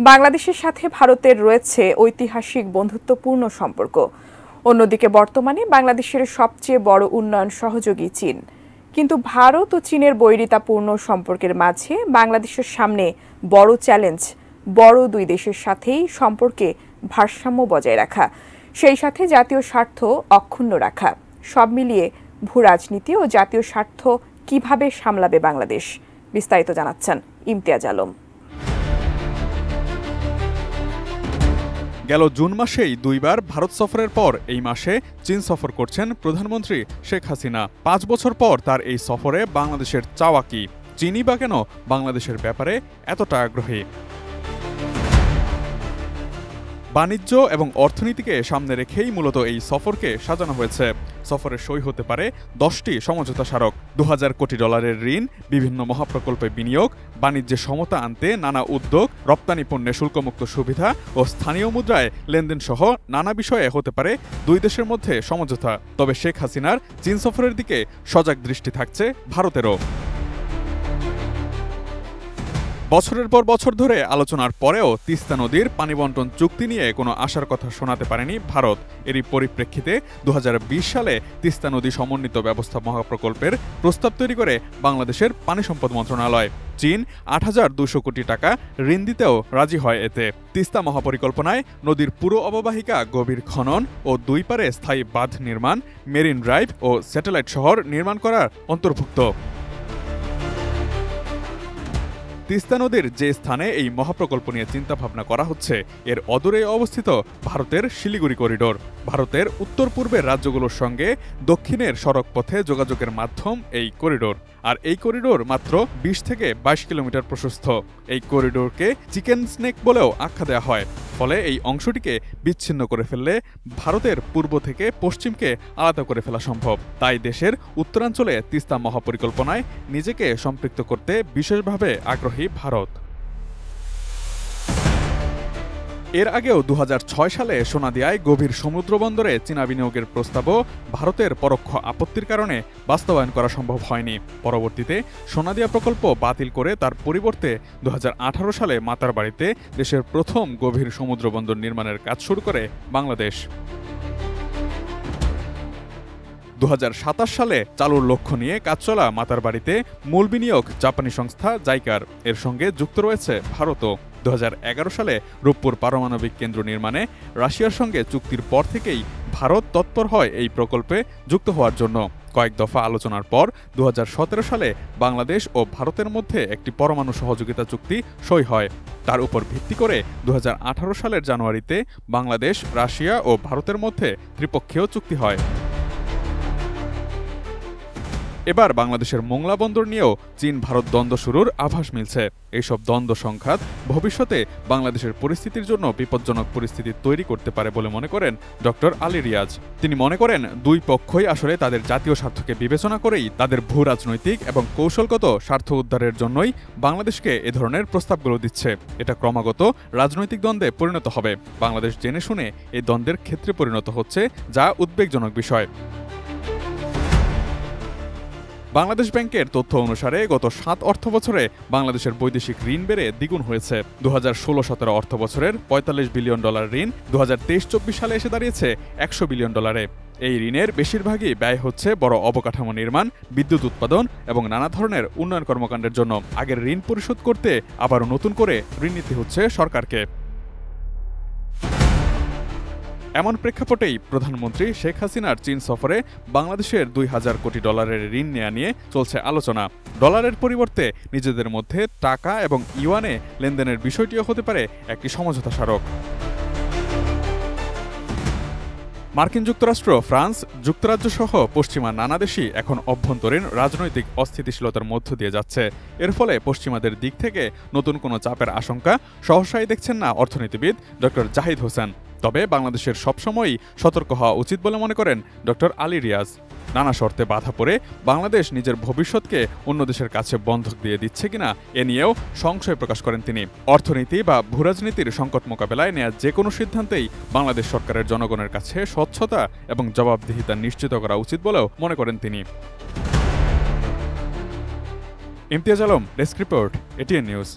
বাংলাদেশের সাথে ভারতের রয়েছে ঐতিহাসিক বন্ধুত্বপূর্ণ সম্পর্ক। অন্যদিকে বর্তমানে বাংলাদেশের সবচেয়ে বড় উন্নয়ন সহযোগী চীন। কিন্তু ভারত ও চীনের বৈরিতাপূর্ণ সম্পর্কের মাঝে বাংলাদেশের সামনে বড় চ্যালেঞ্জ বড় দুই দেশের সাথেই সম্পর্কে ভারসাম্য বজায় রাখা, সেই সাথে জাতীয় স্বার্থ অক্ষুণ্ণ রাখা। সব মিলিয়ে ভূরাজনীতি ও জাতীয় স্বার্থ কিভাবে সামলাবে বাংলাদেশ, বিস্তারিত জানাচ্ছেন ইমতিয়াজ আলম। গেল জুন মাসেই দুইবার ভারত সফরের পর এই মাসে চীন সফর করছেন প্রধানমন্ত্রী শেখ হাসিনা। ৫ বছর পর তার এই সফরে বাংলাদেশের চাওয়া কি? চীনই বা কেন বাংলাদেশের ব্যাপারে এতটা আগ্রহী? বাণিজ্য এবং অর্থনীতিকে সামনে রেখেই মূলত এই সফরকে সাজানো হয়েছে। সফরে সই হতে পারে 10টি সমঝোতা স্মারক, $2000 কোটি ঋণ, বিভিন্ন মহাপ্রকল্পে বিনিয়োগ, বাণিজ্যে সমতা আনতে নানা উদ্যোগ, রপ্তানি পণ্যে শুল্কমুক্ত সুবিধা ও স্থানীয় মুদ্রায় লেনদেন সহ নানা বিষয়ে হতে পারে দুই দেশের মধ্যে সমঝোতা। তবে শেখ হাসিনার চীন সফরের দিকে সজাগ দৃষ্টি থাকছে ভারতেরও। বছরের পর বছর ধরে আলোচনার পরেও তিস্তা নদীর পানি বণ্টন চুক্তি নিয়ে কোনো আশার কথা শোনাতে পারেনি ভারত। এরই পরিপ্রেক্ষিতে 2020 সালে তিস্তা নদী সমন্বিত ব্যবস্থা মহাপ্রকল্পের প্রস্তাব তৈরি করে বাংলাদেশের পানি সম্পদ মন্ত্রণালয়। চীন 8200 কোটি টাকা ঋণ দিতেও রাজি হয় এতে। তিস্তা মহাপরিকল্পনায় নদীর পুরো অববাহিকা গভীর খনন ও দুই পারে স্থায়ী বাঁধ নির্মাণ, মেরিন ড্রাইভ ও স্যাটেলাইট শহর নির্মাণ করার অন্তর্ভুক্ত। তিস্তা নদীর যে স্থানে এই মহাপ্রকল্প নিয়ে চিন্তাভাবনা করা হচ্ছে, এর অদূরে অবস্থিত ভারতের শিলিগুড়ি করিডোর। ভারতের উত্তর পূর্বের রাজ্যগুলোর সঙ্গে দক্ষিণের সড়ক পথে যোগাযোগের মাধ্যম এই করিডোর। আর এই করিডোর মাত্র 20 থেকে 22 কিলোমিটার প্রশস্ত। এই করিডোরকে চিকেন স্নেক বলেও আখ্যা দেওয়া হয়। ফলে এই অংশটিকে বিচ্ছিন্ন করে ফেললে ভারতের পূর্ব থেকে পশ্চিমকে আলাদা করে ফেলা সম্ভব। তাই দেশের উত্তরাঞ্চলে তিস্তা মহাপরিকল্পনায় নিজেকে সম্পৃক্ত করতে বিশেষভাবে আগ্রহী ভারত। এর আগেও 2006 সালে সোনাদিয়ায় গভীর সমুদ্র বন্দরে চীনা বিনিয়োগের প্রস্তাবও ভারতের পরোক্ষ আপত্তির কারণে বাস্তবায়ন করা সম্ভব হয়নি। পরবর্তীতে সোনাদিয়া প্রকল্প বাতিল করে তার পরিবর্তে 2018 সালে মাতারবাড়িতে দেশের প্রথম গভীর সমুদ্র বন্দর নির্মাণের কাজ শুরু করে বাংলাদেশ। 2027 সালে চালুর লক্ষ্য নিয়ে কাজ চলা মাতারবাড়িতে মূল বিনিয়োগ জাপানি সংস্থা জাইকার, এর সঙ্গে যুক্ত রয়েছে ভারতও। 2011 সালে রূপপুর পারমাণবিক কেন্দ্র নির্মাণে রাশিয়ার সঙ্গে চুক্তির পর থেকেই ভারত তৎপর হয় এই প্রকল্পে যুক্ত হওয়ার জন্য। কয়েক দফা আলোচনার পর 2017 সালে বাংলাদেশ ও ভারতের মধ্যে একটি পরমাণু সহযোগিতা চুক্তি সই হয়। তার উপর ভিত্তি করে 2018 সালের জানুয়ারিতে বাংলাদেশ, রাশিয়া ও ভারতের মধ্যে ত্রিপক্ষীয় চুক্তি হয়। এবার বাংলাদেশের মোংলা বন্দর নিয়েও চীন ভারত দ্বন্দ্ব শুরুর আভাস মিলছে। এইসব দ্বন্দ্ব সংঘাত ভবিষ্যতে বাংলাদেশের পরিস্থিতির জন্য বিপজ্জনক পরিস্থিতি তৈরি করতে পারে বলে মনে করেন ডক্টর আলী রিয়াজ। তিনি মনে করেন দুই পক্ষই আসলে তাদের জাতীয় স্বার্থকে বিবেচনা করেই তাদের ভূ রাজনৈতিক এবং কৌশলগত স্বার্থ উদ্ধারের জন্যই বাংলাদেশকে এ ধরনের প্রস্তাবগুলো দিচ্ছে। এটা ক্রমাগত রাজনৈতিক দ্বন্দ্বে পরিণত হবে। বাংলাদেশ জেনে শুনে এই দ্বন্দ্বের ক্ষেত্রে পরিণত হচ্ছে, যা উদ্বেগজনক বিষয়। বাংলাদেশ ব্যাংকের তথ্য অনুসারে গত 7 অর্থবছরে বাংলাদেশের বৈদেশিক ঋণ বেড়ে দ্বিগুণ হয়েছে। 2016-17 অর্থবছরের $45 বিলিয়ন ঋণ 2023-24 সালে এসে দাঁড়িয়েছে $100 বিলিয়ন। এই ঋণের বেশিরভাগই ব্যয় হচ্ছে বড় অবকাঠামো নির্মাণ, বিদ্যুৎ উৎপাদন এবং নানা ধরনের উন্নয়ন কর্মকাণ্ডের জন্য। আগের ঋণ পরিশোধ করতে আবারও নতুন করে ঋণ নিতে হচ্ছে সরকারকে। এমন প্রেক্ষাপটেই প্রধানমন্ত্রী শেখ হাসিনার চীন সফরে বাংলাদেশের $2000 কোটি ঋণ নেওয়া নিয়ে চলছে আলোচনা। ডলারের পরিবর্তে নিজেদের মধ্যে টাকা এবং ইউয়ানে লেনদেনের বিষয়টিও হতে পারে একটি সমঝোতা স্মারক। মার্কিন যুক্তরাষ্ট্র, ফ্রান্স, যুক্তরাজ্য সহ পশ্চিমা নানা দেশই এখন অভ্যন্তরীণ রাজনৈতিক অস্থিতিশীলতার মধ্য দিয়ে যাচ্ছে। এর ফলে পশ্চিমাদের দিক থেকে নতুন কোনো চাপের আশঙ্কা সহসাই দেখছেন না অর্থনীতিবিদ ডক্টর জাহিদ হোসেন। তবে বাংলাদেশের সবসময়ই সতর্ক হওয়া উচিত বলে মনে করেন ডক্টর আলী রিয়াজ। নানা শর্তে বাধা পড়ে বাংলাদেশ নিজের ভবিষ্যৎকে অন্য দেশের কাছে বন্ধক দিয়ে দিচ্ছে কিনা এ নিয়েও সংশয় প্রকাশ করেন তিনি। অর্থনীতি বা ভূরাজনীতির সংকট মোকাবেলায় নেওয়া যে কোনো সিদ্ধান্তেই বাংলাদেশ সরকারের জনগণের কাছে স্বচ্ছতা এবং জবাবদিহিতা নিশ্চিত করা উচিত বলেও মনে করেন তিনি। Imtiaz Alam, desk report, ATN news.